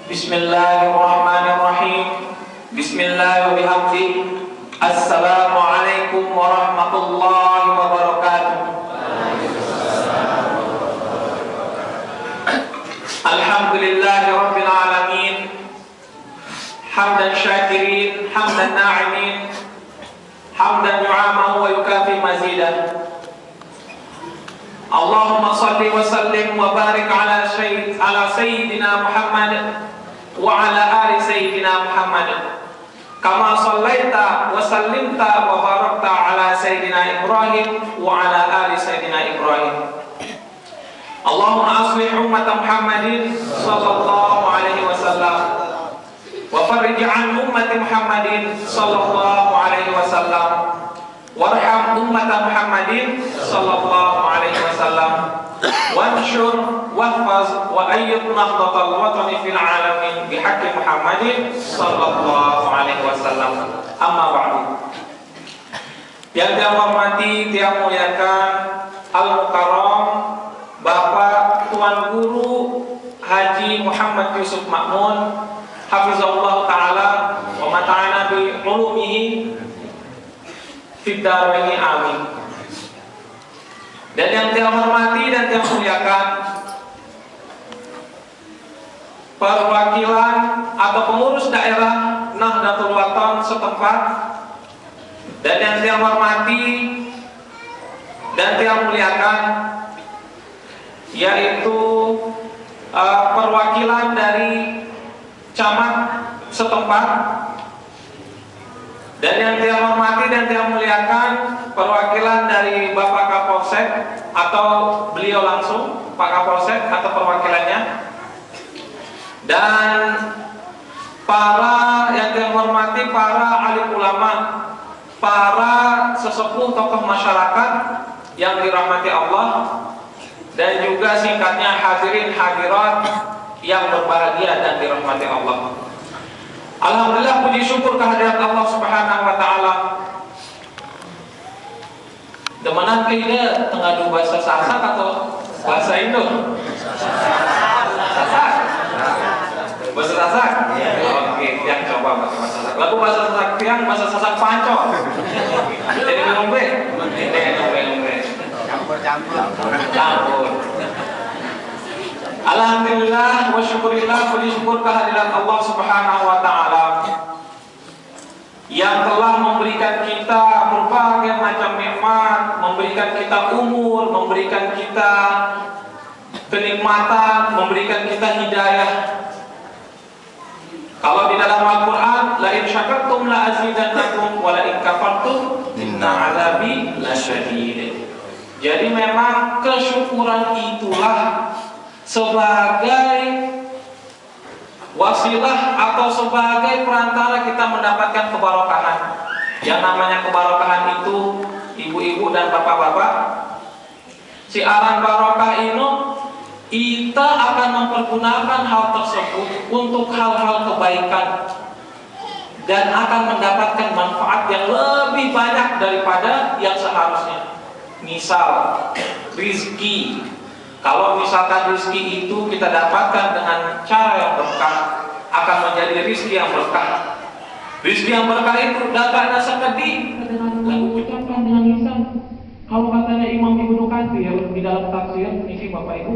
Bismillahirrahmanirrahim. Bismillahirrahmanirrahim. Assalamualaikum warahmatullahi wabarakatuh. Alhamdulillahi rabbil alamin. Hamdan syakirin, hamdan na'imin, hamdan yu'amahu wa yukafi mazidah. Allahumma salli wa sallim wa barik ala sayyidina Muhammad wa ala ali sayyidina Muhammad kama sallaita wa sallimta wa barakta ala sayyidina Ibrahim wa ala ali sayyidina Ibrahim. Allahumma aslih ummat Muhammadin sallallahu alaihi wasallam wa farij an ummat Muhammadin sallallahu alaihi wasallam warham ummat Muhammadin sallallahu alaihi wasallam wanshur wahfaz wa ayyid nahdatal watani fil alamin bihaqqi Muhammadin sallallahu alaihi wasallam. Amma ba'du. Yang dihormati, yang muliakan Al-Mukarram Bapak Tuan Guru Haji Muhammad Yusuf Makmun hafizahullah ta'ala wa mata'ana bi ulumihi Fiddarwini amin. Dan yang dihormati dan yang muliakan perwakilan atau pengurus daerah Nahdlatul Wathon setempat, dan yang dihormati dan yang muliakan yaitu perwakilan dari camat setempat, dan yang dia hormati dan dia muliakan perwakilan dari Bapak Kapolsek atau beliau langsung Pak Kapolsek atau perwakilannya, dan para yang dia hormati para alim ulama, para sesepuh tokoh masyarakat yang dirahmati Allah, dan juga singkatnya hadirin hadirat yang berbahagia dan dirahmati Allah. Alhamdulillah, puji syukur kehadirat Allah Subhanahu wa taala. Demanan kayaknya tengah dua bahasa Sasak atau bahasa Indo? Sasak. Bahasa Sasak? Oke, yang coba bahasa Sasak. Lagu bahasa Sasak yang bahasa Sasak Pancol. Jadi ngombe. Campur. Alhamdulillah wa syukurillah, puji syukur kehadirat Allah Subhanahu wa taala yang telah memberikan kita berbagai macam nikmat, memberikan kita umur, memberikan kita kenikmatan, memberikan kita hidayah. Kalau di dalam Al-Qur'an, la in syakartum la azidannakum wa la in kafartum inna 'adzabi lasyadid. Jadi memang kesyukuran itulah sebagai wasilah atau sebagai perantara kita mendapatkan kebarokahan. Yang namanya kebarokahan itu, ibu-ibu dan bapak-bapak, siaran barokah ini kita akan mempergunakan hal tersebut untuk hal-hal kebaikan dan akan mendapatkan manfaat yang lebih banyak daripada yang seharusnya. Misal rizki, kalau misalkan rizki itu kita dapatkan dengan cara yang berkah, akan menjadi rizki yang berkah. Rizki yang berkah itu datangnya sekedi dengan ucapan dengan lisan. Kalau katanya Imam Ibnu Katsir di dalam tafsir isi Bapak Ibu,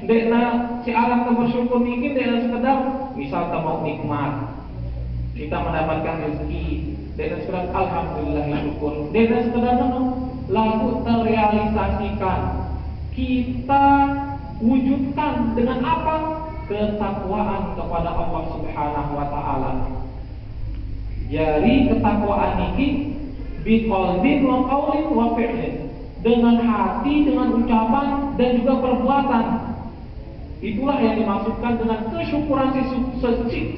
dekna si alam bersyukur mungkin dekna sekedar misal mau nikmat, kita mendapatkan rezeki, dekna sekedar alhamdulillah syukur, dekna sekedar lalu terrealisasikan, kita wujudkan dengan apa? Ketakwaan kepada Allah Subhanahu wa taala. Jadi ketakwaan ini biqaulin wa qaulin wa fi'lin, dengan hati, dengan ucapan dan juga perbuatan. Itulah yang dimaksudkan dengan kesyukuran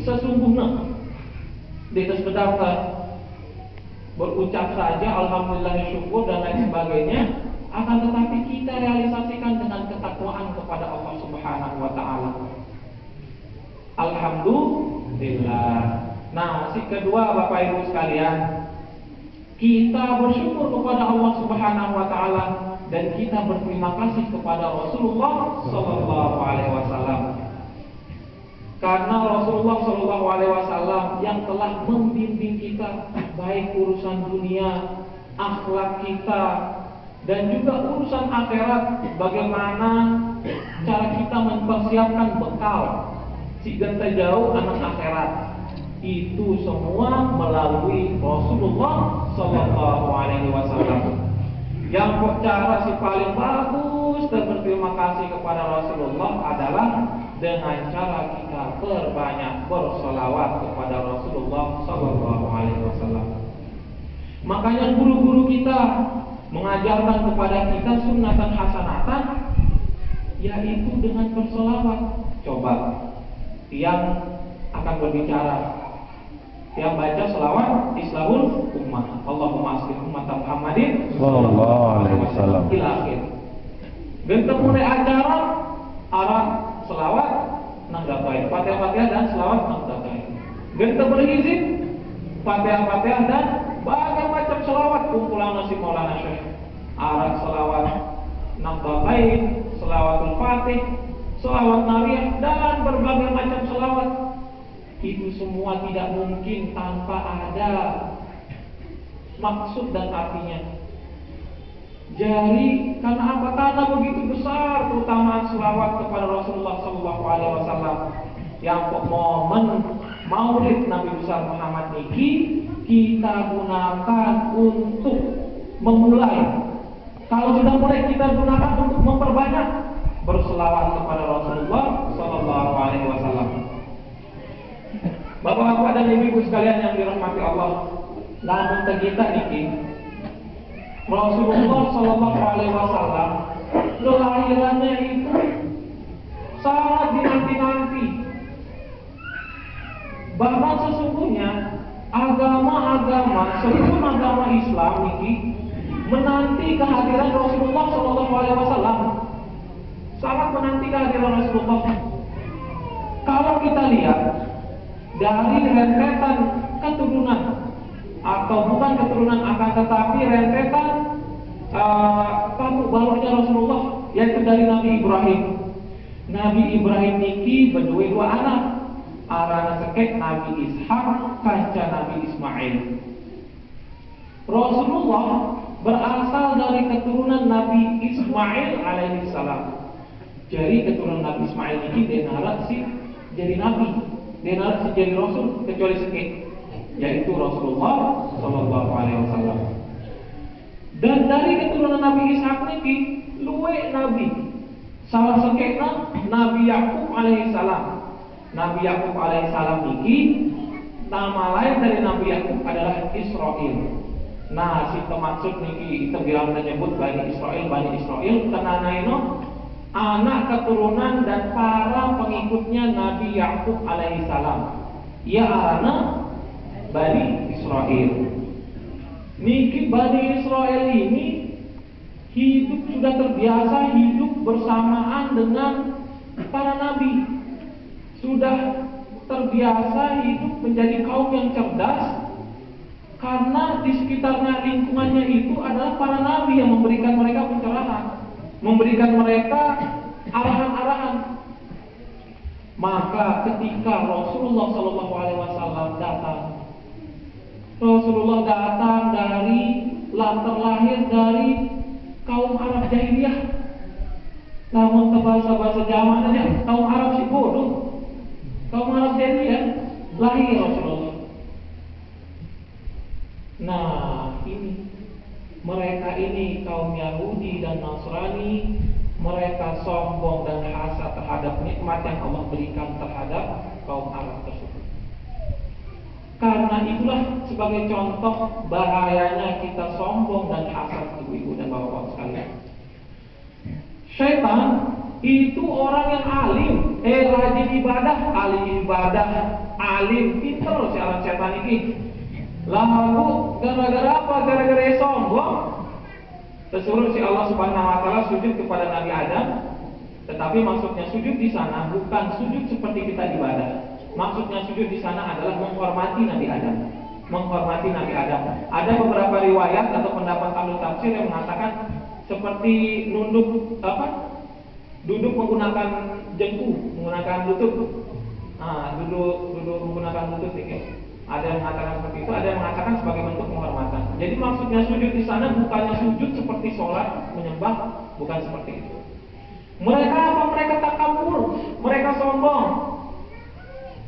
sesungguhnya. Tidak sekedar berucap saja alhamdulillah syukur dan lain sebagainya, akan tetapi kita realisasikan dengan ketakwaan kepada Allah Subhanahu wa taala. Alhamdulillah. Nah, si kedua Bapak Ibu sekalian, kita bersyukur kepada Allah Subhanahu wa taala dan kita berterima kasih kepada Rasulullah sallallahu alaihi wasallam. Karena Rasulullah Shallallahu Alaihi Wasallam yang telah membimbing kita baik urusan dunia, akhlak kita, dan juga urusan akhirat. Bagaimana cara kita mempersiapkan bekal jika jauh anak akhirat. Itu semua melalui Rasulullah Shallallahu Alaihi Wasallam. Yang cara si paling bagus dan berterima kasih kepada Rasulullah adalah dengan cara kita berbanyak bersolawat kepada Rasulullah Sallallahu Alaihi Wasallam. Makanya guru-guru kita mengajarkan kepada kita sunnatan hasanatan, yaitu dengan bersolawat. Coba yang akan berbicara, yang baca selawat islahul ummah. Allahumma aslih umat Muhammadin sallallahu alaihi wasallam ila akhir. Bentuk mulai acara arah selawat nang dapai, Fatihah dan selawat nang dapai. Bentuk berizin Fatihah dan berbagai macam selawat kumpulan nasi Maulana Syekh. Arah selawat nang dapai, selawatul Fatih, selawat nariyah dan berbagai macam selawat. Itu semua tidak mungkin tanpa ada maksud dan artinya. Jadi karena apa? Karena begitu besar keutamaan selawat kepada Rasulullah Sallallahu Alaihi Wasallam. Yang momen Maulid Nabi besar Muhammad niki kita gunakan untuk memulai. Kalau sudah mulai kita gunakan untuk memperbanyak berselawat kepada Rasulullah Sallallahu Alaihi Wasallam. Bapak-bapak dan ibu-ibu sekalian yang dirahmati Allah, namun kita niki Rasulullah Sallallahu Alaihi Wasallam kelahirannya itu sangat dinanti-nanti. Bahkan sesungguhnya agama-agama sebelum agama Islam niki menanti kehadiran Rasulullah Sallallahu Alaihi Wasallam, sangat menanti kehadiran Rasulullah. Kalau kita lihat dari rentetan keturunan, atau bukan keturunan akan tetapi rentetan patuk baloknya Rasulullah, yaitu dari Nabi Ibrahim. Nabi Ibrahim niki berdua dua anak, arana sekek Nabi Ishak kanca Nabi Ismail. Rasulullah berasal dari keturunan Nabi Ismail alaihissalam. Jadi keturunan Nabi Ismail niki denarat sih jadi nabi. Dia harus jadi Rasul kecuali sedikit, yaitu Rasulullah Sallallahu Alaihi Wasallam. Dan dari keturunan Nabi Ishak niki luwe Nabi. Salah sekena Nabi Yakub Alaihissalam. Nabi Yakub Alaihissalam niki nama lain dari Nabi Yakub adalah Israel. Nah, si maksud niki kita bilang menyebut Bani Israel tenanaino anak keturunan dan para pengikutnya Nabi Yakub alaihissalam. Ya anak Bani Israel. Niki Bani Israel ini sudah terbiasa hidup bersamaan dengan para nabi. Sudah terbiasa hidup menjadi kaum yang cerdas karena di sekitarnya lingkungannya itu adalah para nabi yang memberikan mereka pencerahan, memberikan mereka arahan-arahan. Maka ketika Rasulullah Shallallahu Alaihi Wasallam datang, Rasulullah datang dari terlahir dari kaum Arab jahiliyah. Namun bahasa zaman aja kaum Arab si bodoh, kaum Arab jahiliyah lahir Rasulullah. Nah ini mereka ini kaum Yahudi dan Nasrani, mereka sombong dan hasad terhadap nikmat yang Allah berikan terhadap kaum Arab tersebut. Karena itulah sebagai contoh bahayanya kita sombong dan hasad, ibu-ibu dan bapak-bapak sekalian. Syaitan itu orang yang alim, rajin ibadah, alim, pinter siaran setan ini. Lalu gara-gara apa? Gara-gara sombong. Tersuruh si Allah Subhanahu wa taala sujud kepada Nabi Adam. Tetapi maksudnya sujud di sana bukan sujud seperti kita ibadah. Maksudnya sujud di sana adalah menghormati Nabi Adam. Menghormati Nabi Adam. Ada beberapa riwayat atau pendapat ahli tafsir yang mengatakan seperti nunduk duduk menggunakan jengku, menggunakan lutut. Duduk menggunakan lutut ini. Ada yang mengatakan seperti itu, ada yang mengatakan sebagai bentuk penghormatan. Jadi maksudnya sujud di sana bukannya sujud seperti sholat menyembah, bukan seperti itu. Mereka apa? Mereka takabur, mereka sombong,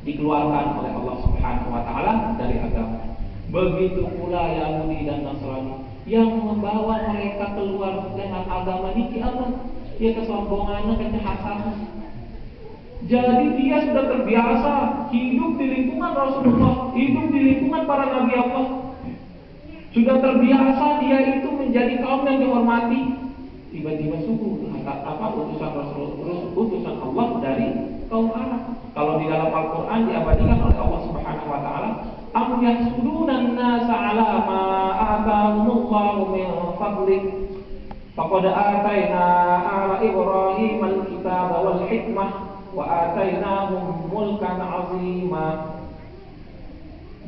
dikeluarkan oleh Allah Subhanahu wa taala dari agama. Begitu pula Yahudi dan Nasrani yang membawa mereka keluar dengan agama niki apa? Dia kesombongannya, kejahatannya. Jadi dia sudah terbiasa hidup di lingkungan Rasulullah, hidup di lingkungan para nabi Allah. Sudah terbiasa dia itu menjadi kaum yang dihormati. Tiba-tiba subuh utusan Allah dari kaum Arab. Kalau di dalam Al-Quran diabadikan oleh Allah Subhanahu wa taala, am yahsuduna an-nasa 'ala ma atahumullahu min fadlih. Faqad atayna ala Ibrahim al-kitaba wal hikmah wa atainahum mulkan 'azima.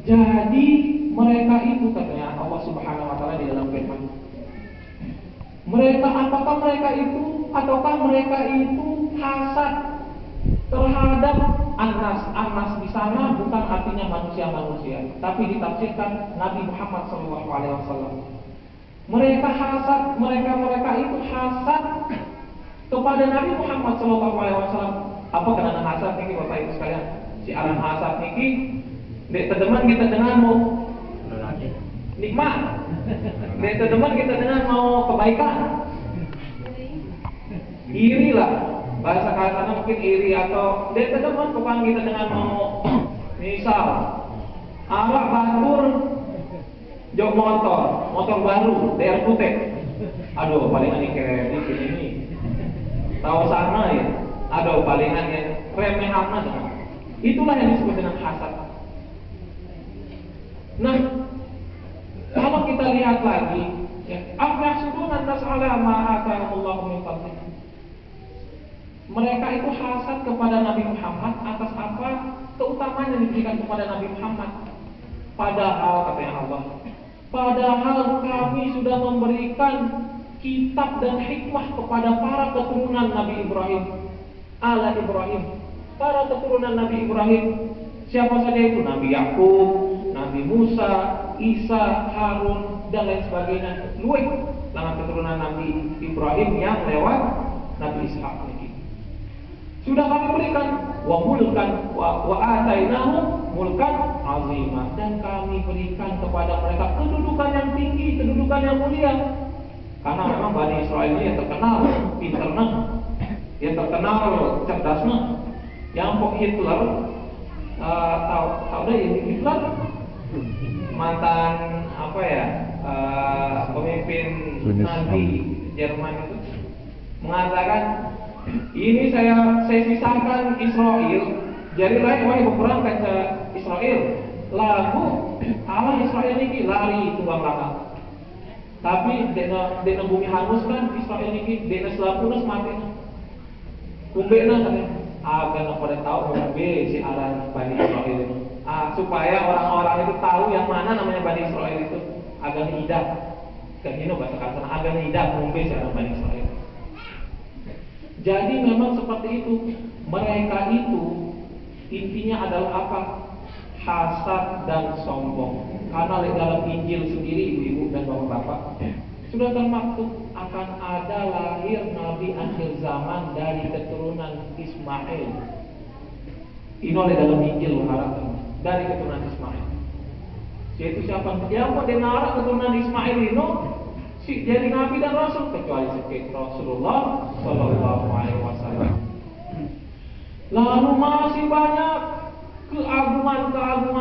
Jadi mereka itu, katanya Allah Subhanahu wa taala di dalam firman, apakah mereka itu hasad terhadap Anas di sana bukan artinya manusia, tapi ditafsirkan Nabi Muhammad SAW. Mereka itu hasad kepada Nabi Muhammad SAW. Apa karena hasad niki Bapak Ibu sekalian? Si aran hasad niki dek tedeman kita dengan mau nikmat. Dek tedeman kita dengan mau kebaikan. Iri lah. Bahasa kasarnya mungkin iri, atau dek tedeman bukan kita dengan mau misal awak batur jok motor baru DR putih. Aduh, palingan ini keren ini. Tahu sana ya. Aduh, palingan yang remehan aja. Itulah yang disebut dengan hasad. Nah, kalau kita lihat lagi, ya, afyahsuduna an-nas 'ala ma atahumullahu min fadlih. Mereka itu hasad kepada Nabi Muhammad atas apa keutamaan yang diberikan kepada Nabi Muhammad. Padahal katanya Allah, padahal kami sudah memberikan kitab dan hikmah kepada para keturunan Nabi Ibrahim. Ala Ibrahim, para keturunan Nabi Ibrahim. Siapa saja itu? Nabi Yakub, Nabi Musa, Isa, Harun, dan lain sebagainya. Luwih dengan keturunan Nabi Ibrahim yang lewat Nabi Ishak ini. Sudah kami berikan wa atainahum mulkan azimah, dan kami berikan kepada mereka kedudukan yang tinggi, kedudukan yang mulia. Karena memang Bani Israel ini yang terkenal pinternya, yang terkenal cerdasnya. Yang kok Hitler tahu deh, Hitler mantan pemimpin Nazi Jerman itu mengatakan, ini saya sisakan Israel, jadi lain wahai berperang ke Israel, lalu Allah Israel ini lari tumbang langkah. Tapi dena bumi hangus kan Israel ini, dena selapunus mati. Kumbena katanya, agar pada tahu kumbe si aran Bani Israel itu. Supaya orang-orang itu tahu yang mana namanya Bani Israel itu, agar hidup. Kan ini bahasa kasar, agar hidup kumbe si aran Bani Israel. Jadi memang seperti itu. Mereka itu intinya adalah apa? Hasad dan sombong. Karena dalam Injil sendiri, ibu-ibu dan bapak-bapak, sudah termaktub akan ada lahir Nabi akhir zaman dari keturunan Ismail. Ini oleh dalam Injil harapkan dari keturunan Ismail. Yaitu siapa? Yang mau dengar keturunan Ismail ini jadi Nabi dan Rasul, kecuali seperti Rasulullah Sallallahu Alaihi Wasallam. Lalu masih banyak keagungan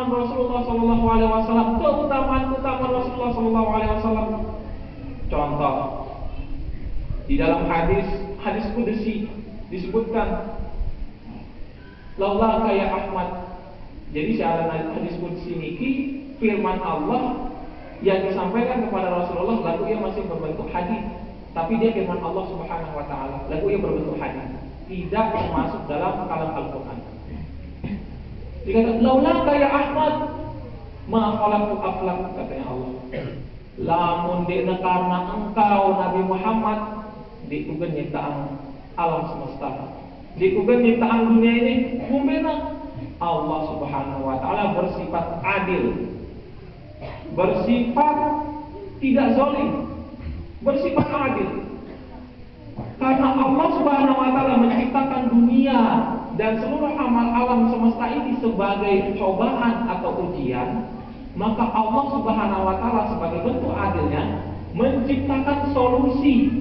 Rasulullah Sallallahu Alaihi Wasallam, keutamaan Rasulullah Sallallahu Alaihi Wasallam. Contoh, di dalam hadis qudsi disebutkan, laula kaya Ahmad. Jadi syarat hadis qudsi niki firman Allah yang disampaikan kepada Rasulullah, lalu ia masih berbentuk hadis, tapi dia firman Allah Subhanahu wa taala, lalu ia berbentuk hadis, tidak masuk dalam kalam Al-Qur'an. Dikatakan laula kaya Ahmad ma khalaqtu aflak, katanya Allah. Lamun dina karena engkau Nabi Muhammad dikugen nyiptaan alam semesta, dikugen nyiptaan dunia ini, kumbena Allah Subhanahu wa taala bersifat adil, bersifat tidak zalim, bersifat adil. Karena Allah Subhanahu wa taala menciptakan dunia dan seluruh alam semesta ini sebagai cobaan atau ujian, maka Allah Subhanahu wa taala sebagai bentuk adilnya menciptakan solusi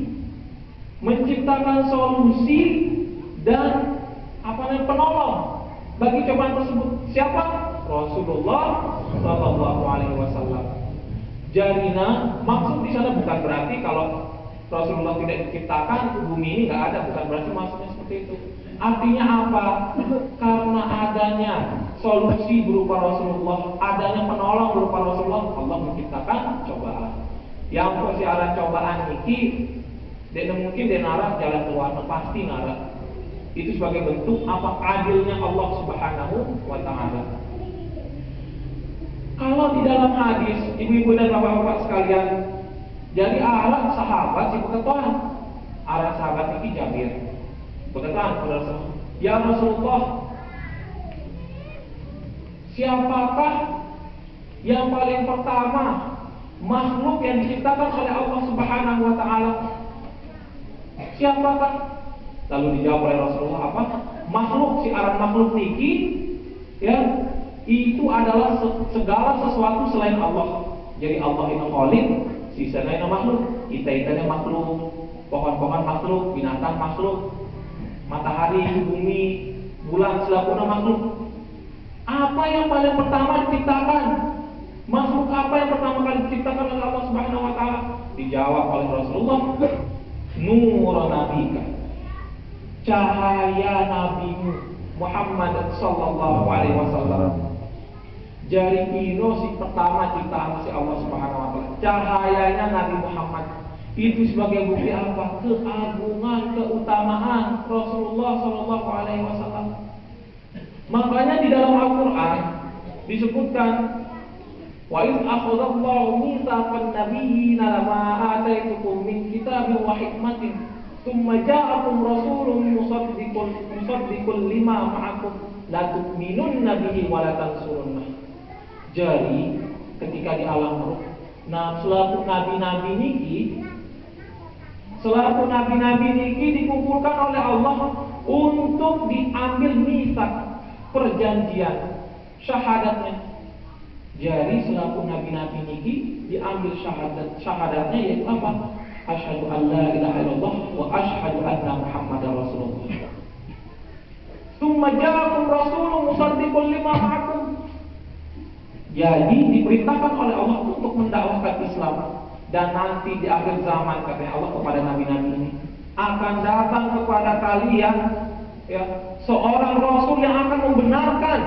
dan penolong bagi cobaan tersebut. Siapa? Rasulullah Shallallahu Alaihi Wasallam. Jarina, maksud di sana bukan berarti kalau Rasulullah tidak diciptakan, bumi ini nggak ada, bukan berarti maksudnya seperti itu. Artinya apa? Karena adanya solusi berupa Rasulullah, adanya penolong berupa Rasulullah, Allah menciptakan cobaan. Yang persiaran cobaan ini, dia mungkin dia narah jalan keluar, pasti narah. Itu sebagai bentuk apa adilnya Allah Subhanahu wa taala. Kalau di dalam hadis, ibu-ibu dan bapak-bapak sekalian, jadi arah sahabat si berkata, arah sahabat ini Jabir berkata kepada Rasulullah, ya Rasulullah, siapakah yang paling pertama makhluk yang diciptakan oleh Allah Subhanahu wa taala? Siapakah? Lalu dijawab oleh Rasulullah apa? Makhluk, si arah makhluk niki ya, itu adalah segala sesuatu selain Allah. Jadi Allah itu khaliq, sisanya itu makhluk, kita makhluk, pohon-pohon makhluk, binatang makhluk, matahari, bumi, bulan, selapuna makhluk. Apa yang paling pertama diciptakan? Makhluk apa yang pertama kali diciptakan oleh Allah Subhanahu wa taala? Dijawab oleh Rasulullah, nur nabika, cahaya nabimu Muhammad sallallahu alaihi wasallam. Jari ino si pertama ciptaan si Allah Subhanahu wa taala. Cahayanya Nabi Muhammad. Itu sebagai bukti apa? Keagungan, keutamaan Rasulullah sallallahu alaihi wasallam. Makanya di dalam Al-Qur'an disebutkan, wa iz akhadallahu mitsaqan nabiyyina lama ataitukum min kitabin wa hikmatin tsumma ja'akum rasulun musaddiqun lima ma'akum la tu'minunna bihi wa la tansurunnah. Jadi ketika di alam ruh, selaku nabi-nabi niki dikumpulkan oleh Allah untuk diambil mitsaq, perjanjian, syahadatnya. Jadi selaku nabi-nabi niki diambil syahadatnya yaitu apa? Asyhadu an la ilaha illallah wa asyhadu anna Muhammadar Rasulullah. Tsumma ja'akum rasulun musaddiqun lima ma'akum. Jadi diperintahkan oleh Allah untuk mendakwahkan Islam, dan nanti di akhir zaman kata Allah kepada nabi-nabi ini akan datang kepada kalian ya seorang rasul yang akan membenarkan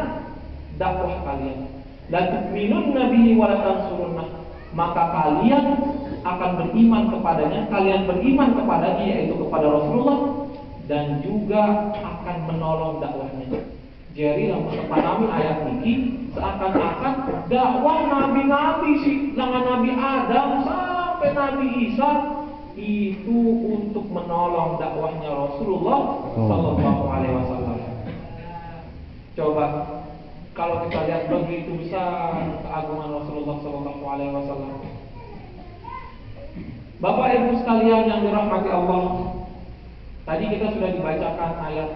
dakwah kalian. La tu'minunna bihi wa la tansurunnah. Maka kalian akan beriman kepadanya, kalian beriman kepadanya yaitu kepada Rasulullah, dan juga akan menolong dakwahnya. Jadi dalam memahami ayat ini seakan-akan dakwah nabi-nabi dengan Nabi Adam sampai Nabi Isa itu untuk menolong dakwahnya Rasulullah Sallallahu Alaihi Wasallam. Coba kalau kita lihat begitu besar keagungan Rasulullah Sallallahu Alaihi Wasallam. Bapak Ibu sekalian yang dirahmati Allah, tadi kita sudah dibacakan ayat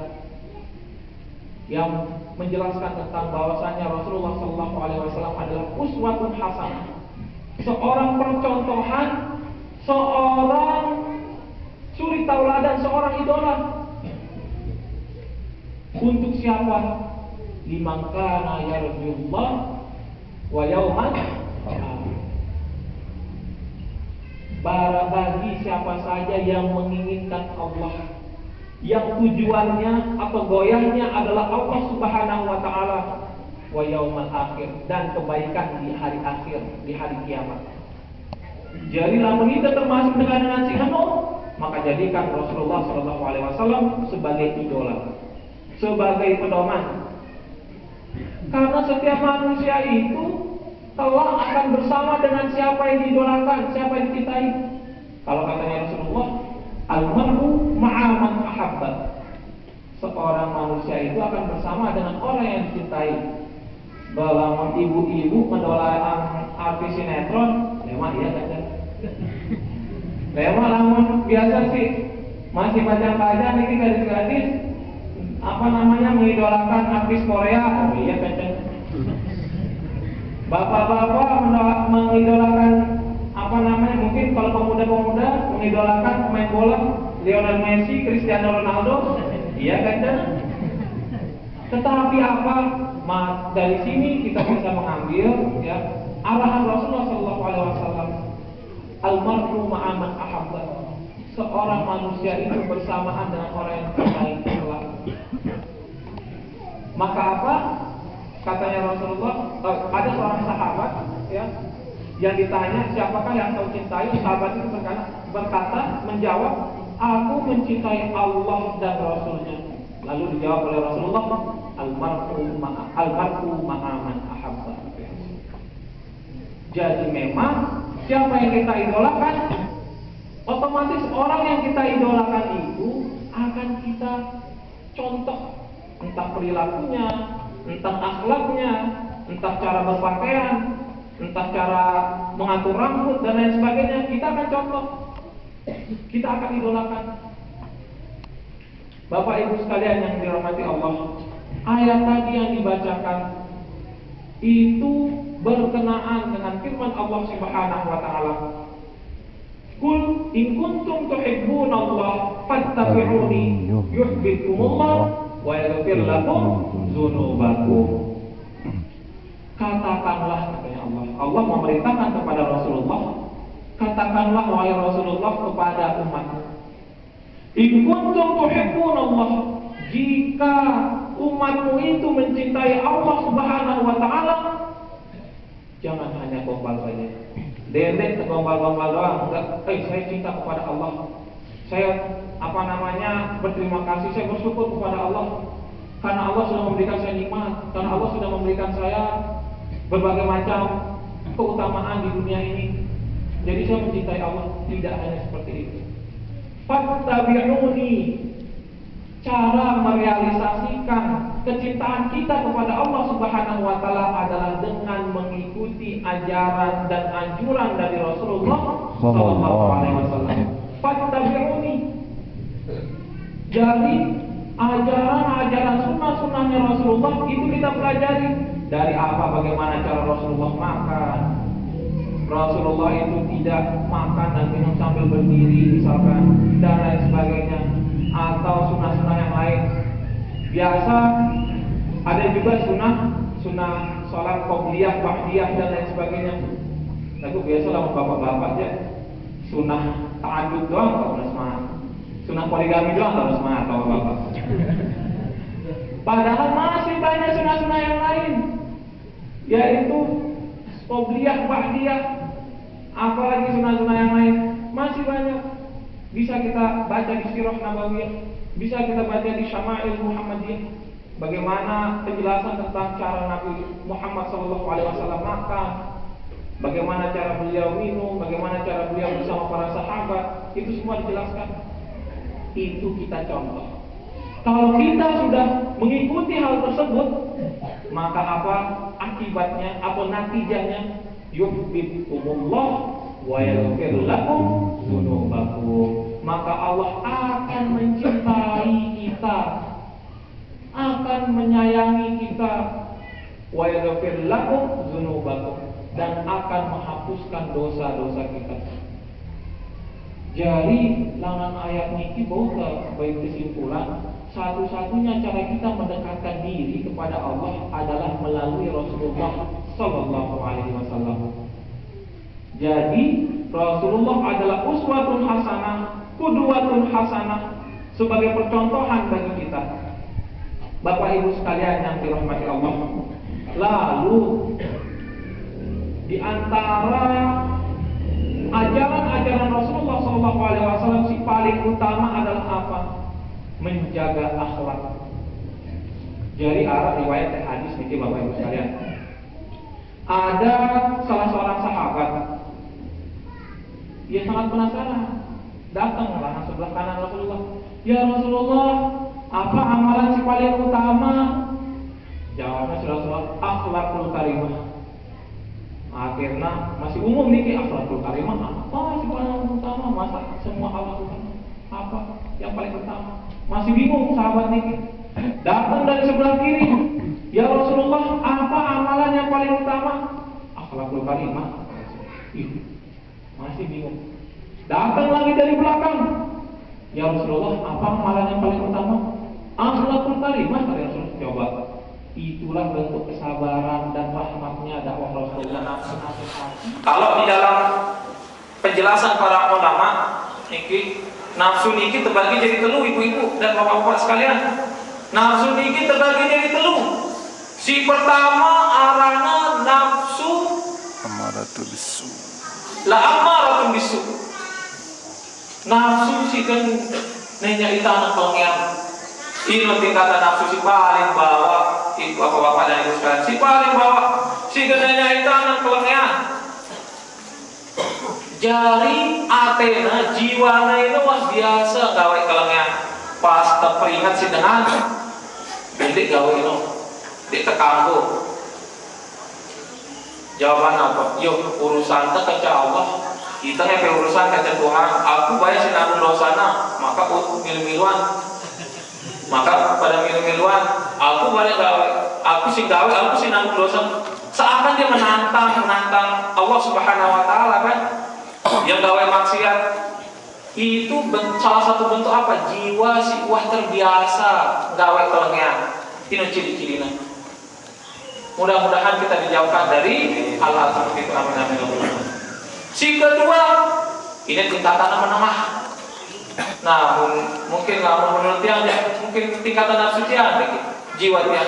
yang menjelaskan tentang bahwasannya Rasulullah Sallallahu Alaihi Wasallam adalah uswatun hasanah, seorang percontohan, seorang suri tauladan, seorang idola. Untuk siapa? Liman kana yarjullah wa yauman akhir. Bagi siapa saja yang menginginkan Allah, yang tujuannya atau goyahnya adalah Allah Subhanahu wa taala wa yaumal akhir, dan kebaikan di hari akhir, di hari kiamat. Jadi lamun kita termasuk dengan si Hanum, maka jadikan Rasulullah sallallahu alaihi wasallam sebagai idola, sebagai pedoman. Karena setiap manusia itu telah akan bersama dengan siapa yang diidolakan, siapa yang dicintai. Kalau katanya Rasulullah, al-mar'u ma'a man ahabba. seorang manusia itu akan bersama dengan orang yang dicintai. Balamun ibu-ibu mendolakan artis sinetron, memang iya kan? Memang lamun biasa sih masih pajang-pajang ini gadis-gadis mengidolakan artis Korea, iya kan? Bapak-bapak mengidolakan mungkin kalau pemuda-pemuda mengidolakan pemain bola Lionel Messi, Cristiano Ronaldo, iya kan? Tetapi dari sini kita bisa mengambil ya arahan Rasulullah SAW. Almarhum ma'aman ahabba. Seorang manusia itu bersamaan dengan orang yang terbaik kelak. Maka katanya Rasulullah, ada seorang sahabat ya yang ditanya siapakah yang kau cintai. Sahabat itu menjawab, aku mencintai Allah dan Rasulnya. Lalu dijawab oleh Rasulullah, almarhum ma'aman ahabba. Jadi memang siapa yang kita idolakan, otomatis orang yang kita idolakan itu akan kita contoh, entah perilakunya, entah akhlaknya, entah cara berpakaian, entah cara mengatur rambut dan lain sebagainya. Kita akan contoh, kita akan idolakan. Bapak Ibu sekalian yang dirahmati Allah, ayat tadi yang dibacakan itu berkenaan dengan firman Allah Subhanahu wa taala. Qul in kuntum tuhibbunallah fattabi'uni yuhibbukumullah wa yaghfir lakum dzunubakum. Katakanlah, katanya Allah. Allah memerintahkan kepada Rasulullah, katakanlah wahai Rasulullah kepada umatmu, in kuntum tuhibbunallah, jika umatmu itu mencintai Allah Subhanahu wa taala, jangan hanya gombal saja. Dedek gombal-gombal doang, enggak. Saya cinta kepada Allah. Saya berterima kasih, saya bersyukur kepada Allah karena Allah sudah memberikan saya nikmat, karena Allah sudah memberikan saya berbagai macam keutamaan di dunia ini. Jadi saya mencintai Allah. Tidak hanya seperti itu. Fattabi'uni, cara merealisasikan kecintaan kita kepada Allah Subhanahu wa taala adalah dengan mengikuti ajaran dan anjuran dari Rasulullah sallallahu alaihi wasallam. Fattabi'uni. Jadi ajaran-ajaran sunnah-sunnahnya Rasulullah itu kita pelajari. Dari bagaimana cara Rasulullah makan. Rasulullah itu tidak makan dan minum sambil berdiri misalkan, dan lain sebagainya, atau sunnah-sunnah yang lain. Biasa ada juga sunnah sholat qobliyah, ba'diyah dan lain sebagainya. Lalu biasa lah bapak-bapak ya, sunnah ta'adud doang kalau harus semangat, sunnah poligami doang kalau harus semangat bapak-bapak. Padahal masih banyak sunnah-sunnah yang lain, yaitu qobliyah, ba'diyah, apalagi sunnah-sunnah yang lain masih banyak. Bisa kita baca di Sirah Nabawiyah, bisa kita baca di Syama'il Muhammadiyah, bagaimana penjelasan tentang cara Nabi Muhammad SAW makan, bagaimana cara beliau minum, bagaimana cara beliau bersama para sahabat, itu semua dijelaskan. Itu kita contoh. Kalau kita sudah mengikuti hal tersebut, maka akibatnya atau natijahnya, yuhibbukumullah wa yaghfir lakum dzunubakum. Maka Allah akan mencintai kita, akan menyayangi kita, wa yaghfir lakum dzunubakum, dan akan menghapuskan dosa-dosa kita. Jadi langan ayat niki boga baik kesimpulan, satu-satunya cara kita mendekatkan diri kepada Allah adalah melalui Rasulullah Sallallahu Alaihi Wasallam. Jadi Rasulullah adalah uswatun hasanah, qudwatun hasanah, sebagai percontohan bagi kita. Bapak Ibu sekalian yang dirahmati Allah. Lalu di antara ajaran-ajaran Rasulullah Sallallahu Alaihi Wasallam si paling utama adalah apa? Menjaga akhlak. Jadi riwayat hadis niki Bapak Ibu sekalian. Ada salah seorang sahabat, dia sangat penasaran, datanglah sebelah kanan Rasulullah. Ya Rasulullah, Apa amalan si paling utama? Jawabnya Rasulullah, akhlakul karimah. Akhirnya masih umum nih akhlakul karimah. Apa sih paling utama? Masa semua hal apa yang paling utama? Masih bingung sahabat nih. Datang dari sebelah kiri, ya Rasulullah, apa amalan yang paling utama? Akhlakul karimah. Masih bingung. Datang lagi dari belakang, ya Rasulullah, apa amalan yang paling utama? Akhlakul karimah. Ya Rasulullah, coba. Itulah bentuk kesabaran dan rahmatnya dakwah Rasulullah. Kalau di dalam penjelasan para ulama, nafsu niki terbagi jadi telu, ibu-ibu dan bapak-bapak sekalian. Nafsu niki terbagi jadi telu. Si pertama arana nafsu amaratul bisu. La amaratun bisu. Nafsu si kan nenya itana pengen. Ini tingkatan nafsu si paling bawah. Ibu bapak-bapak dan ibu sekalian, si paling bawah si genenya itana pengen. Jari Athena jiwana itu wah biasa gawe kelengan. Pas teringat si dengan bilik gawe itu di tekambu. Jawaban apa? Yuk urusan teh kaca Allah. Kita ngepe urusan kaca Tuhan. Aku bayar sinarun dosana, maka milu-miluan. Maka pada milu-miluan, aku balik gawe, aku sing gawe, aku sing nanggung dosa. Seakan dia menantang Allah Subhanahu Wa Taala kan? Yang gawe maksiat itu salah satu bentuk apa? Jiwa si wah terbiasa gawe kelengan. Ini ciri-cirinya. Mudah-mudahan kita dijauhkan dari hal-hal seperti itu. Amin amin. Si kedua, ini tingkatan menengah. Nah, mungkin menurut dia mungkin tingkatan nafsu dia, jiwa dia.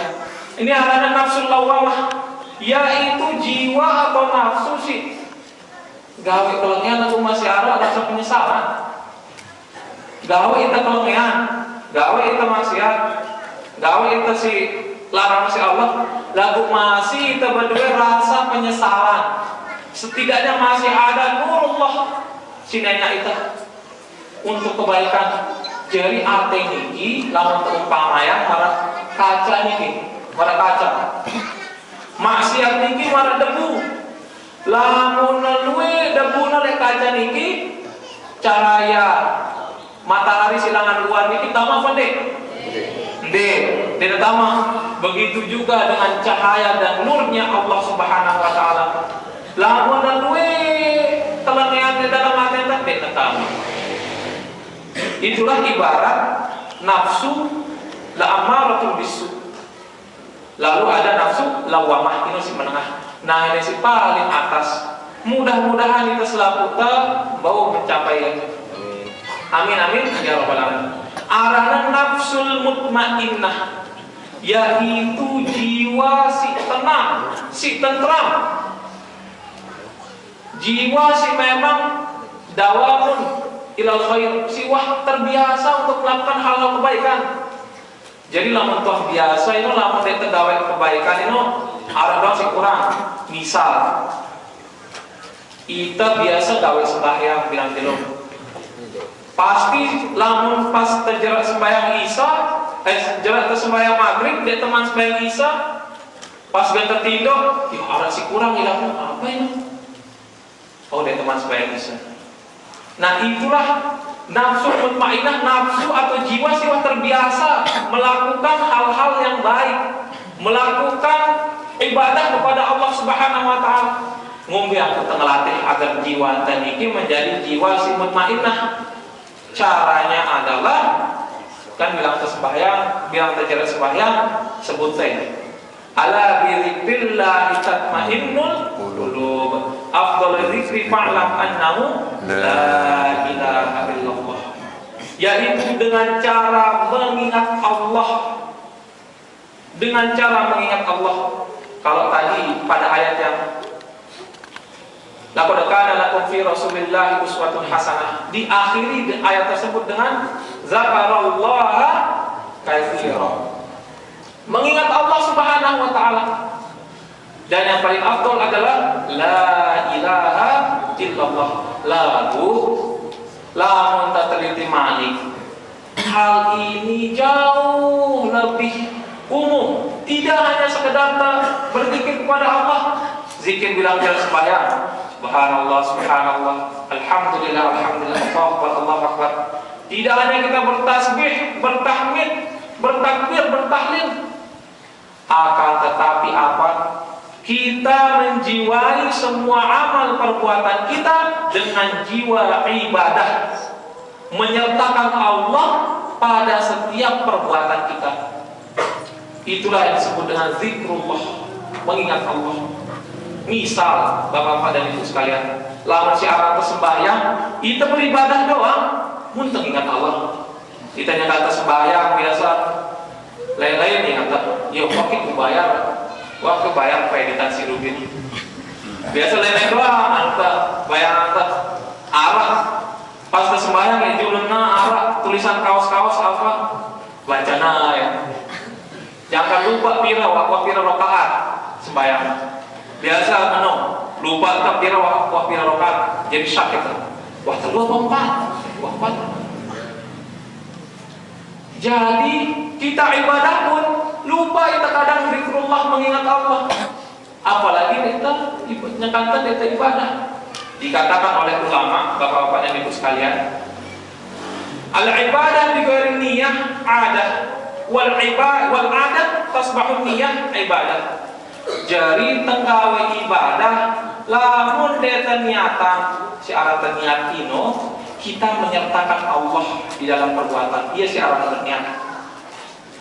Ini ada nafsu lawamah, yaitu jiwa atau nafsu sih. Gawe kelengian aku masih ada rasa penyesalan. Gawe itu kelengian, gawe itu maksiat, gawe itu si larang si Allah. Lagu masih itu berdua rasa penyesalan. Setidaknya masih ada nurullah sinenya itu untuk kebaikan. Jadi arte niki lamun perumpamaan marah kaca niki, marah kaca. Maksiat niki marah debu. Lamun luwe debu nolak kaca niki cahaya matahari silangan luar niki tamah pendek. Tidak tamah. Begitu juga dengan cahaya dan nurnya Allah Subhanahu Wa Taala. Lamun luwe kelengian di dalam hati tidak tamah. Itulah ibarat nafsu la amaratul bisu. Lalu ada nafsu lawamah, ini si menengah. Nah ini si paling atas. Mudah-mudahan kita selalu mau mencapai itu. Amin amin ya rabbal alamin. Arana nafsul mutmainnah, yaitu jiwa si tenang, si tentram. Jiwa si memang dawamun ilal khair, si wah terbiasa untuk melakukan hal-hal kebaikan. Jadi lamun toh biasa itu lamun dia tergawe kebaikan itu ada si kurang. Misal kita biasa gawe sembahyang bilang dulu. Pasti lamun pas terjerat sembahyang Isya, jerat sembahyang maghrib dia teman sembahyang Isya, pas dia tertidur, ada si kurang hilangnya apa ini? Oh dia teman sembahyang Isya. Nah itulah nafsu mutmainnah, nafsu atau jiwa siwa terbiasa melakukan hal-hal yang baik, melakukan ibadah kepada Allah Subhanahu Wa Taala. Ngombe aku ngelatih agar jiwa tadi menjadi jiwa si mutmainnah. Caranya adalah kan bilang sembahyang, bilang terjerat sembahyang, sebut saya. Ala bizikrillah tatmainnul qulub. Afdhalul dzikri fa'lam annahu la ilaha illallah. Yaitu dengan cara mengingat Allah. Dengan cara mengingat Allah. Kalau tadi pada ayat yang laqad kana lakum fi Rasulillah uswatun hasanah, diakhiri ayat tersebut dengan zakarallaha katsiran. Mengingat Allah Subhanahu Wa Taala. Dan yang paling afdal adalah la ilaha illallah. Lalu lamun teliti malik hal ini jauh lebih umum, tidak hanya sekedar berzikir kepada Allah. Zikir bilang dalam sembahyang, subhanallah, subhanallah, alhamdulillah, alhamdulillah, Allahu akbar. Tidak hanya kita bertasbih, bertahmid, bertakbir, bertahlil, akan tetapi apa? Kita menjiwai semua amal perbuatan kita dengan jiwa ibadah, menyertakan Allah pada setiap perbuatan kita. Itulah yang disebut dengan zikrullah, mengingat Allah. Misal, bapak-bapak dan ibu sekalian, lawan syiar sembahyang, kita beribadah doang, muntah ingat Allah. Kita yang kata sembahyang biasa, lain-lain nih kata, yo waktu bayar, waktu bayar kreditan si Rubin. Biasa lain-lain doang, anta bayar anta arah. Pas ke sembahyang itu lena arah tulisan kaos-kaos apa, bacana ya. Jangan lupa pira rakaat sembahyang. Biasa lupa tak pira rakaat jadi sakit. Wah, terlalu empat. Jadi kita ibadah pun lupa kita kadang zikrullah, mengingat Allah. Apalagi kita nyekankan kita ibadah. Dikatakan oleh ulama, bapak-bapak dan ibu sekalian, al-ibadah bi ghairi niyyah adah, wal adat tasbahun niyyah ibadah. Jadi tenggawe ibadah lamun deta niatan syarat niat ino, kita menyertakan Allah di dalam perbuatan. Ia syarat niat.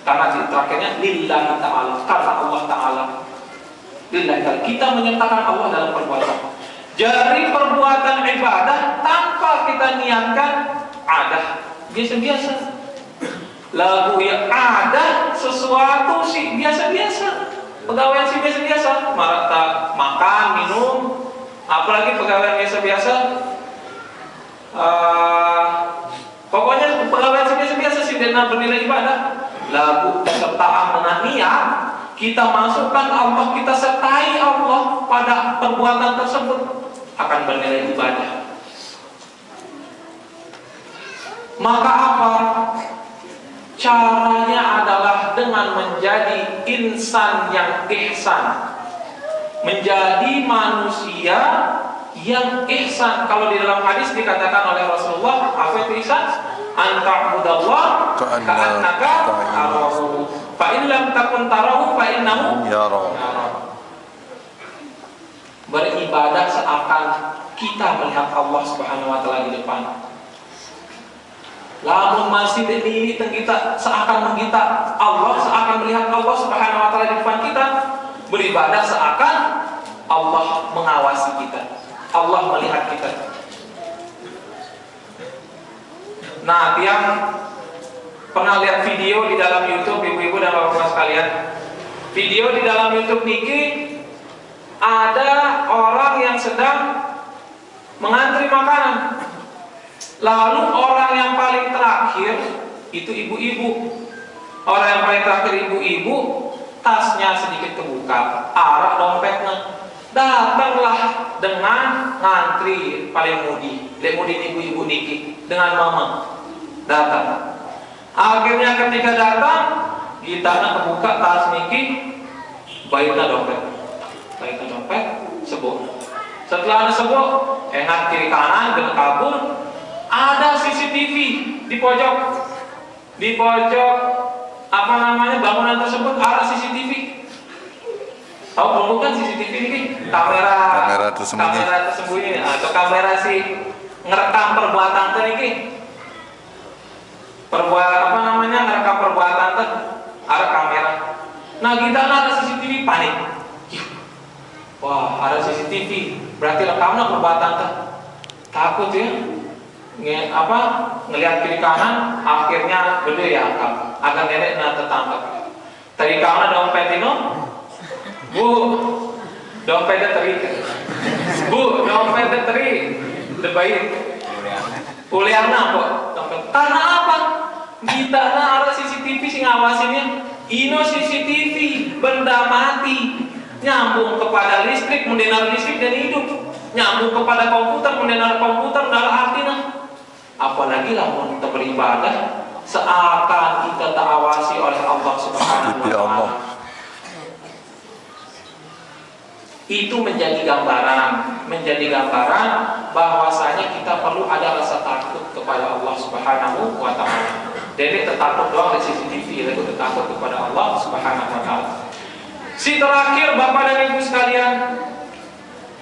Karena terakhirnya lillahi ta'ala, karena Allah ta'ala. Lillahi ta'ala, kita menyertakan Allah dalam perbuatan. Jadi perbuatan ibadah tanpa kita niatkan ada biasa-biasa. Lagu yang ada sesuatu sih biasa-biasa. Pegawai sih biasa-biasa, makan, minum, apalagi pegawai biasa-biasa. Pokoknya pegawai sih biasa-biasa sih dan bernilai ibadah. Lagu kesertaan dengan niat, kita masukkan Allah, kita sertai Allah pada perbuatan tersebut, akan bernilai ibadah. Maka apa? Caranya adalah dengan menjadi insan yang ihsan, menjadi manusia yang ihsan. Kalau di dalam hadis dikatakan oleh Rasulullah, apa itu ihsan? Anta'budallah ka'annaka tarahu, fa in lam takun tarahu fa innahu yara. Beribadah seakan kita melihat Allah Subhanahu wa taala di depan. Lamun masih ini kita seakan kita Allah, seakan melihat Allah Subhanahu wa taala di depan kita, beribadah seakan Allah mengawasi kita, Allah melihat kita. Nah, yang pernah lihat video di dalam YouTube, ibu-ibu dan bapak-bapak sekalian, video di dalam YouTube niki ada orang yang sedang mengantri makanan. Lalu orang yang paling terakhir itu ibu-ibu. Orang yang paling terakhir ibu-ibu, tasnya sedikit kebuka, arah dompetnya. Datanglah dengan ngantri paling mudi ibu-ibu niki dengan mama. Datang. Akhirnya ketika datang, kita kebuka tas niki, baiklah dompet. Baiklah dompet, sebut. Setelah ada sebut, hengat kiri kanan, gerak kabur. Ada CCTV di pojok apa namanya bangunan tersebut, ada CCTV. Tahu belum kan CCTV ini? Kamera tersembunyi atau kamera si ngerekam perbuatan tadi. Ngerekam perbuatan tadi, ada kamera. Nah, kita ada CCTV, panik. Wah, ada CCTV, berarti rekamnya perbuatan tadi. Takut ya. Ngelihat kiri kanan, akhirnya gede ya akan nenek tertangkap. Tadi kanan dompet ini, bu, dompetnya teri, bu, dompetnya teri, terbaik. Kuliahnya kok dompet. Karena apa? Kita ada CCTV sih ngawasinnya. Ino CCTV benda mati nyambung kepada listrik, mendengar listrik dan hidup. Nyambung kepada komputer, mendengar komputer, darah artinya. Apalagi lah kita beribadah seakan kita terawasi oleh Allah Subhanahu wa Ya Allah. Ta'ala. Itu menjadi gambaran bahwasanya kita perlu ada rasa takut kepada Allah Subhanahu wa Ta'ala. Jadi takut doang dari CCTV, itu takut kepada Allah Subhanahu wa Ta'ala. Si terakhir, Bapak dan Ibu sekalian,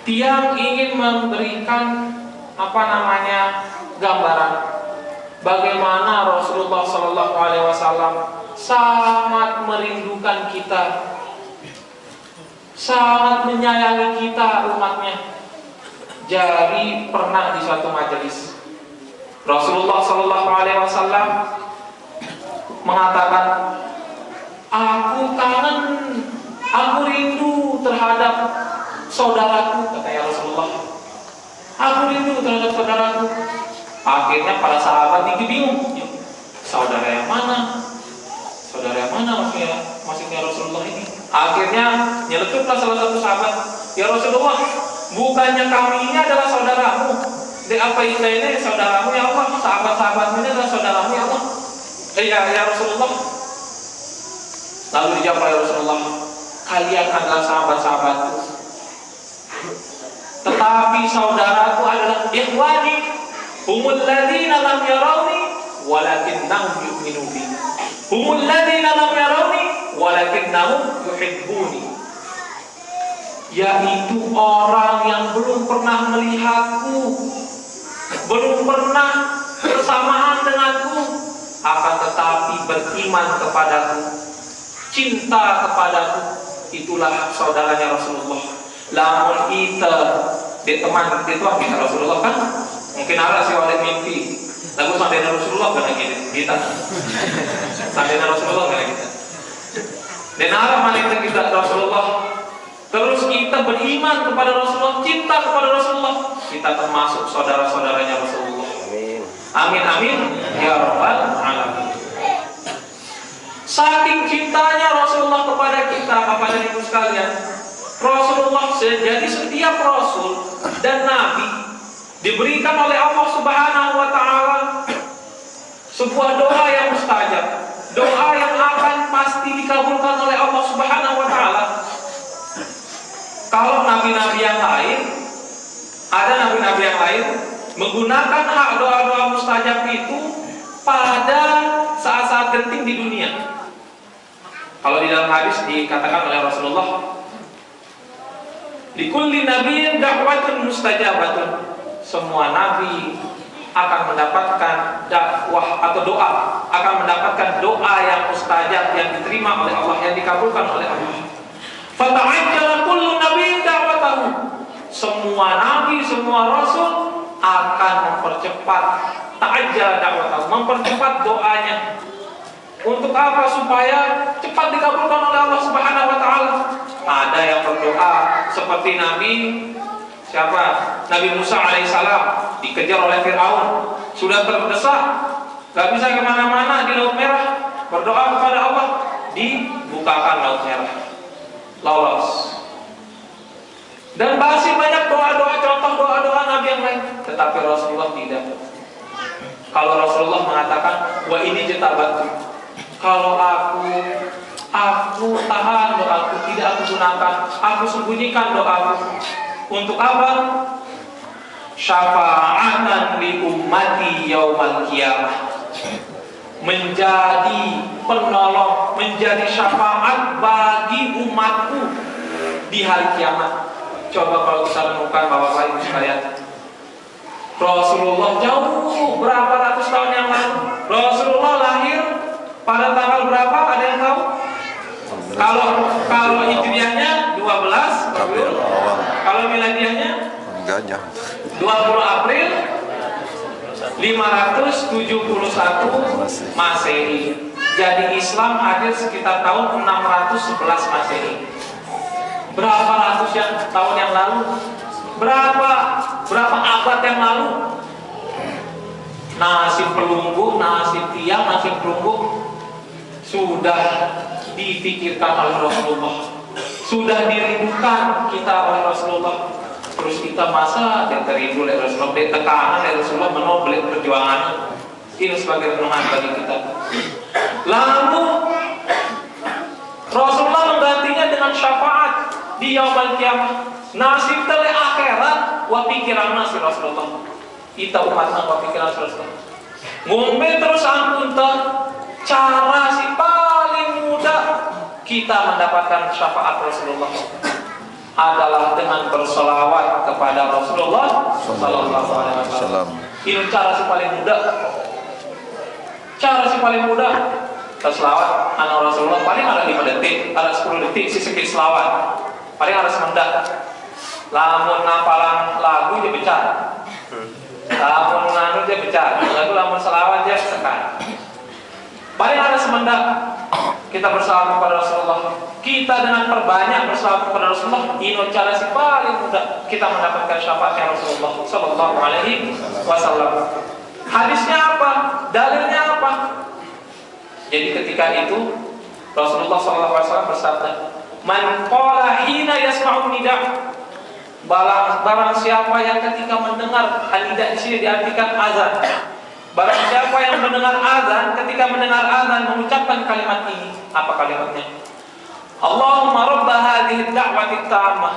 tiang ingin memberikan gambaran bagaimana Rasulullah Sallallahu Alaihi Wasallam sangat merindukan kita, sangat menyayangi kita umatnya. Jadi pernah di suatu majelis Rasulullah Sallallahu Alaihi Wasallam mengatakan, aku kangen, aku rindu terhadap saudaraku, katanya Rasulullah. Aku rindu terhadap saudaraku. Akhirnya para sahabat ini bingung, saudara yang mana? Saudara yang mana maksudnya Rasulullah ini? Akhirnya nyelutuplah salah satu sahabat, ya Rasulullah, bukannya kami ini adalah saudaramu? Apa ini saudaramu ya Allah? Sahabat-sahabatmu ini adalah saudaramu ya Allah? Ya Rasulullah. Lalu dijawab oleh Rasulullah, kalian adalah sahabat-sahabatku, tetapi saudaraku adalah ikhwani, humul ladzina lam yarawni walakinnahum yu'minu bi. Humul ladzina lam yarawni walakinnahum yuhibbuni. Yaitu orang yang belum pernah melihatku, belum pernah bersamaan denganku, akan tetapi beriman kepadaku, cinta kepadaku. Itulah saudaranya Rasulullah. Lamun kita di teman itu kita Rasulullah kan mungkin ada sih oleh mimpi lalu sampai Rasulullah kan kita sampai Rasulullah kan kita dan arah mana kita Rasulullah, terus kita beriman kepada Rasulullah, cinta kepada Rasulullah, kita termasuk saudara-saudaranya Rasulullah. Amin amin ya rabbal alamin. Saking cintanya Rasulullah kepada kita, Bapak dan Ibu sekalian, Rasulullah, jadi setiap Rasul dan Nabi diberikan oleh Allah Subhanahu wa Ta'ala sebuah doa yang mustajab, doa yang akan pasti dikabulkan oleh Allah Subhanahu wa Ta'ala. Kalau nabi-nabi yang lain, ada nabi-nabi yang lain menggunakan hak doa-doa mustajab itu pada saat-saat genting di dunia. Kalau di dalam hadis dikatakan oleh Rasulullah, likulli nabiyyin da'watun mustajabatun. Semua nabi akan mendapatkan dakwah atau doa, akan mendapatkan doa yang mustajab, yang diterima oleh Allah, yang dikabulkan oleh Allah. Fata'ajjala kullu nabiyyin da'watahu. Semua nabi, semua rasul akan mempercepat ta'ajjala da'watahu, mempercepat doanya. Untuk apa? Supaya cepat dikabulkan oleh Allah Subhanahu wa Ta'ala. Ada yang berdoa seperti Nabi siapa? Nabi Musa alaihissalam dikejar oleh Fir'aun, sudah terdesak, gak bisa kemana-mana di Laut Merah, berdoa kepada Allah, dibukakan Laut Merah, lolos. Dan masih banyak doa-doa, contoh doa-doa Nabi yang lain. Tetapi Rasulullah tidak. Kalau Rasulullah mengatakan, wa ini jetabatu, kalau aku tahan doaku, tidak aku gunakan, aku sembunyikan doaku. Untuk apa? Syafa'atan li ummati yaumal qiyamah. Menjadi penolong, menjadi syafaat bagi umatku di hari kiamat. Coba kalau kita renungkan Bapak Ibu sekalian, Rasulullah jauh berapa ratus tahun yang lalu, Rasulullah lahir pada tanggal berapa? Ada yang tahu? Kalau hijriahnya 12 Rabiul Awal. Kalau miladiahnya 20 April 571 Masehi. Jadi Islam hadir sekitar tahun 611 Masehi. Berapa ratus tahun yang lalu? Berapa abad yang lalu? Nasib pelunggu, nasib tiang, nasib pelunggu sudah dipikirkan oleh Rasulullah, sudah dirindukan kita oleh Rasulullah. Terus kita masa yang terindu oleh Rasulullah, tekanan oleh Rasulullah, menolak perjuangan. Ini sebagai renungan bagi kita. Lalu Rasulullah menggantinya dengan syafaat di yaumul qiyamah. Nasib tele akhirat wa pikiran nasib Rasulullah. Kita umatna wa pikiran Rasulullah. Ngombe terus ampun cara si paling mudah kita mendapatkan syafaat Rasulullah adalah dengan bersolawat kepada Rasulullah Sallallahu Alaihi Wasallam. Ini cara si paling mudah. Cara si paling mudah. Selawat anak Rasulullah paling ada 5 detik, ada 10 detik, sedikit selawat. Paling ada semendak. Lamun nampalang lagu dia pecah. Lamun nganu dia pecah. Lamun selawat dia sekan. Paling ada semendak. Kita bersalawat kepada Rasulullah. Kita dengan perbanyak bersalawat kepada Rasulullah, ini cara si paling mudah kita mendapatkan syafaatnya Rasulullah Sallallahu Alaihi Wasallam. Hadisnya apa? Dalilnya apa? Jadi ketika itu Rasulullah Sallallahu Alaihi Wasallam bersabda, "Man qala hina yasma'u nida." Barang siapa yang ketika mendengar nida di sini diartikan azan. Barang siapa yang mendengar azan, ketika mendengar azan mengucapkan kalimat ini. Apa kalimatnya? Allahumma rabba hadhihi ad-da'wati at-tammah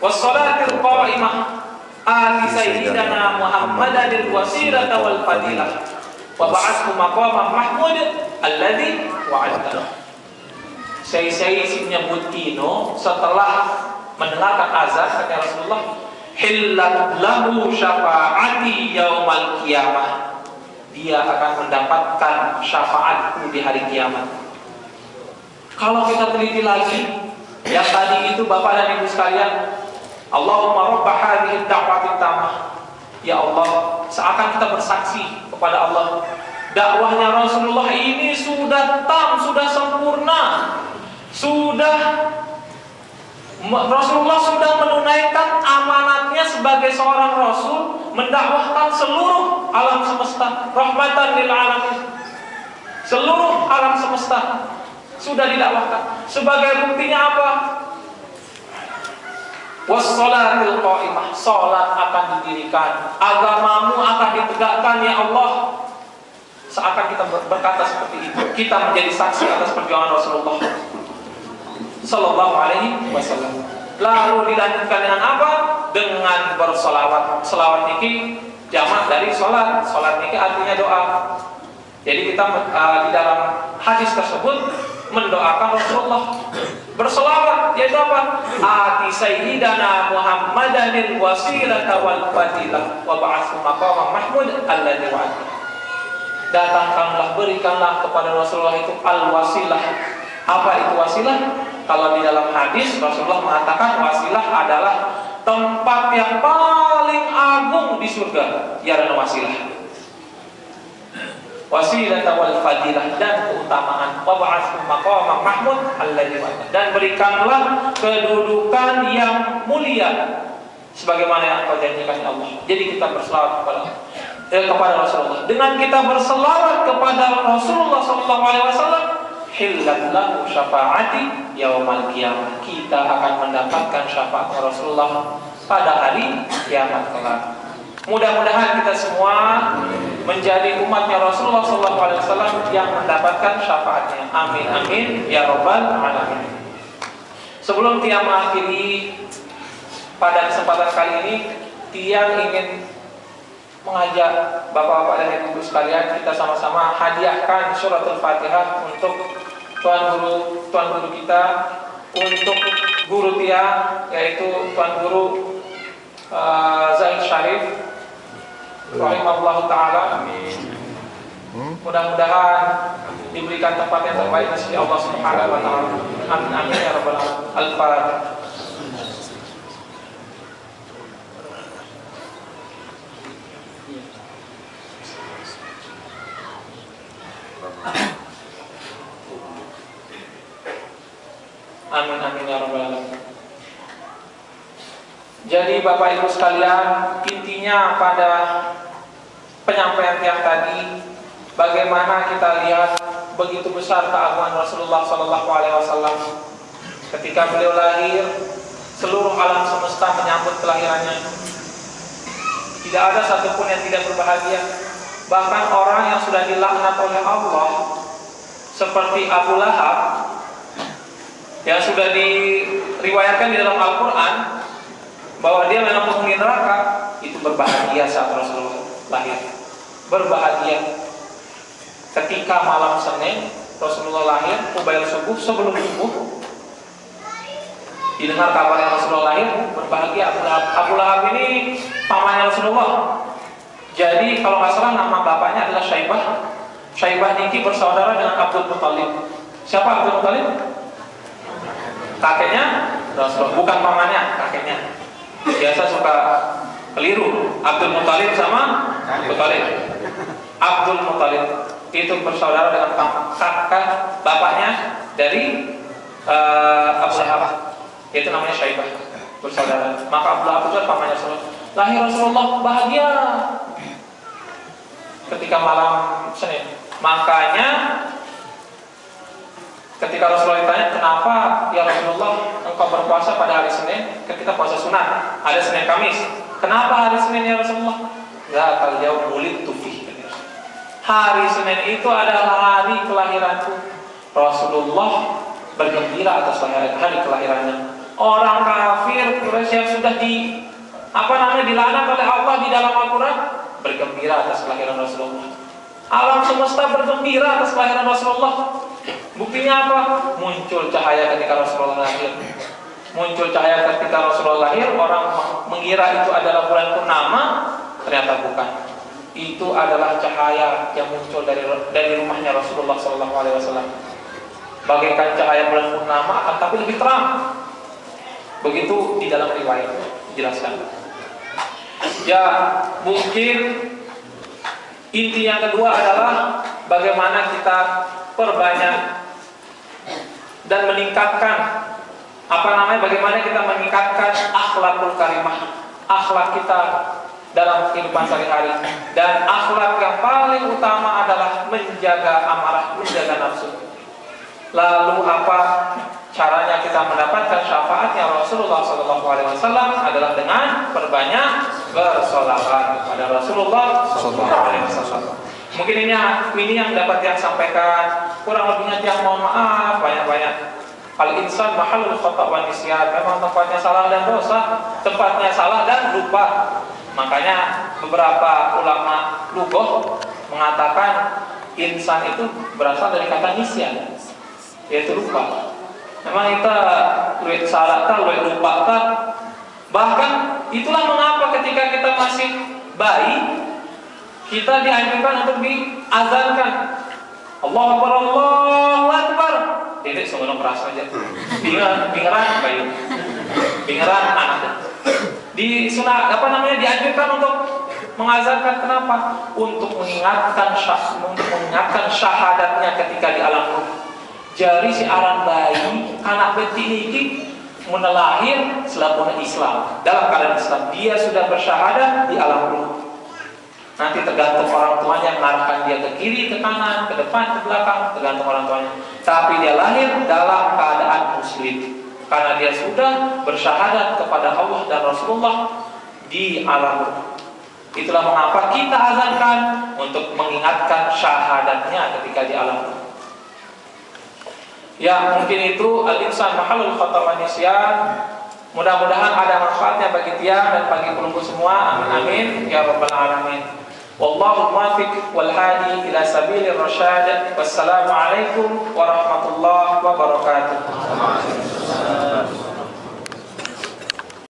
was-salati al-qa'imah ati sayyidina Muhammadan al-wasilata wal fadilah wa ba'athu maqaman mahmud alladhi wa'adta. Saya menyebut Ino setelah mendengarkan azan kata Rasulullah, hillat lahu syafa'ati yaumal qiyamah. Dia akan mendapatkan syafaatku di hari kiamat. Kalau kita teliti lagi, yang tadi itu Bapak dan Ibu sekalian, Allahumma rabba hadhihi ad-da'wati tammah. Ya Allah, seakan kita bersaksi kepada Allah, dakwahnya Rasulullah ini sudah tam, sudah sempurna, Rasulullah sudah menunaikan amanatnya sebagai seorang Rasul, mendakwahkan seluruh alam semesta, rahmatan lil alamin. Seluruh alam semesta sudah didakwahkan. Sebagai buktinya apa? Was-salatil qa'imah, salat akan didirikan, agamamu akan ditegakkan ya Allah. Seakan kita berkata seperti itu, kita menjadi saksi atas perjuangan Rasulullah Sallallahu Alaihi Wasallam. Lalu dilanjutkan dengan apa? Dengan bersolawat. Solawat niki jamak dari solat. Solat niki artinya doa. Jadi kita di dalam hadis tersebut mendoakan Rasulullah. Bersolawat yaitu apa? Ati sayyidana Muhammadanil wasilata wal fadilah wa ba'athu maqaman mahmud alladzi wa'ada. Datangkanlah, berikanlah kepada Rasulullah itu al-wasilah. Apa itu wasilah? Kalau di dalam hadis Rasulullah mengatakan wasilah adalah tempat yang paling agung di surga. Ya dan wasilah. Wasilah wal fadilah dan keutamaan. Wa ba'athu maqaman mahmud alladzi wa'ada. Dan berikanlah kedudukan yang mulia sebagaimana yang Engkau janjikan Allah. Jadi kita berselawat kepada Rasulullah. Dengan kita berselawat kepada Rasulullah sallallahu alaihi wasallam, hillat lahu syafaati yaumal qiyamah. Kita akan mendapatkan syafaat Rasulullah pada hari kiamat kelak. Mudah-mudahan kita semua menjadi umatnya Rasulullah SAW yang mendapatkan syafaatnya. Amin amin ya rabbal alamin. Sebelum Tia mengakhiri pada kesempatan kali ini, Tia ingin mengajak bapak-bapak dan ibu sekalian, kita sama-sama hadiahkan suratul Fatihah untuk tuan guru kita, untuk guru Tia, yaitu tuan guru Zaid Syarif rahimahullah ta'ala. Mudah-mudahan diberikan tempat yang terbaik di Allah Subhanahu wa ta'ala. Amin amin ya rabbal alamin. Al-Fatihah. Amin amin ya rabbal alamin. Jadi Bapak Ibu sekalian, intinya pada penyampaian yang tadi, bagaimana kita lihat begitu besar keagungan Rasulullah Sallallahu Alaihi Wasallam. Ketika beliau lahir, seluruh alam semesta menyambut kelahirannya. Tidak ada satupun yang tidak berbahagia. Bahkan orang yang sudah dilaknat oleh Allah seperti Abu Lahab yang sudah diriwayatkan di dalam Al-Quran bahwa dia memang penghuni neraka, itu berbahagia saat Rasulullah lahir. Berbahagia ketika malam Senin Rasulullah lahir, Qubail subuh, sebelum subuh didengar kabarnya Rasulullah lahir, berbahagia. Abu Lahab ini pamannya Rasulullah. Jadi kalau nggak salah nama bapaknya adalah Syaibah. Syaibah ini bersaudara dengan Abdul Muthalib. Siapa Abdul Muthalib? Kakeknya Rasulullah, bukan pamannya, kakeknya. Biasa suka keliru. Abdul Muthalib sama Muthalib. Abdul Muthalib itu bersaudara dengan kakak bapaknya dari Abu Lahab. Itu namanya Syaibah, bersaudara. Maka Abu Lahab itu pamannya Rasulullah. Lahir Rasulullah bahagia ketika malam Senin. Makanya ketika Rasulullah ditanya, kenapa ya Rasulullah engkau berpuasa pada hari Senin ketika puasa sunat, ada Senin Kamis, kenapa hari Senin ya Rasulullah? Enggak, jawab mulit tufih. Hari Senin itu adalah hari kelahiranku. Rasulullah bergembira atas hari kelahirannya. Orang kafir Quraisy yang sudah dilaknat oleh Allah di dalam Al-Quran bergembira atas kelahiran Rasulullah. Alam semesta bergembira atas kelahiran Rasulullah. Buktinya apa? Muncul cahaya ketika Rasulullah lahir. Muncul cahaya ketika Rasulullah lahir, orang mengira itu adalah bulan purnama, ternyata bukan. Itu adalah cahaya yang muncul dari rumahnya Rasulullah SAW. Bagaikan cahaya bulan purnama, akan tapi lebih terang. Begitu di dalam riwayat dijelaskan. Ya, mungkin inti yang kedua adalah bagaimana kita perbanyak dan meningkatkan bagaimana kita meningkatkan akhlakul karimah, akhlak kita dalam kehidupan sehari-hari. Dan akhlak yang paling utama adalah menjaga amarah, menjaga nafsu. Lalu apa caranya kita mendapatkan syafaatnya Rasulullah SAW adalah dengan perbanyak bersolawat kepada Rasulullah SAW. Mungkin ini yang dapat yang sampaikan. Kurang lebihnya yang mohon maaf banyak-banyak. Al-insan mahalul khata' wa nisyan. Memang tempatnya salah dan dosa, tempatnya salah dan lupa. Makanya beberapa ulama lughah mengatakan insan itu berasal dari kata nisyan, yaitu lupa. Memang kita luwih salah ta, luwih lupa ta. Bahkan itulah mengapa ketika kita masih bayi kita dianjurkan untuk diazankan. Allahu Akbar, Allahu Akbar. Dedek semono keras aja. Bingeran bayi. Bingeran anak. Dianjurkan untuk mengazankan. Kenapa? Untuk mengingatkan syahadatnya ketika di alam ruh. Jari si aran bayi anak betik ini menelahir selapun Islam, dalam keadaan Islam dia sudah bersyahadat di alam ruh. Nanti tergantung orang tuanya mengarahkan dia ke kiri, ke kanan, ke depan, ke belakang, tergantung orang tuanya. Tapi dia lahir dalam keadaan muslim karena dia sudah bersyahadat kepada Allah dan Rasulullah di alam ruh. Itulah mengapa kita azankan untuk mengingatkan syahadatnya ketika di alam ruh. Ya, mungkin itu al-insan mahalul khata' wa nisyan. Mudah-mudahan ada manfaatnya bagi tiang dan bagi pelunggu semua. Amin amin ya rabbal alamin. Wallahu muwaffiq wal hadi ila sabilir rasyad. Wassalamu alaikum warahmatullahi wabarakatuh.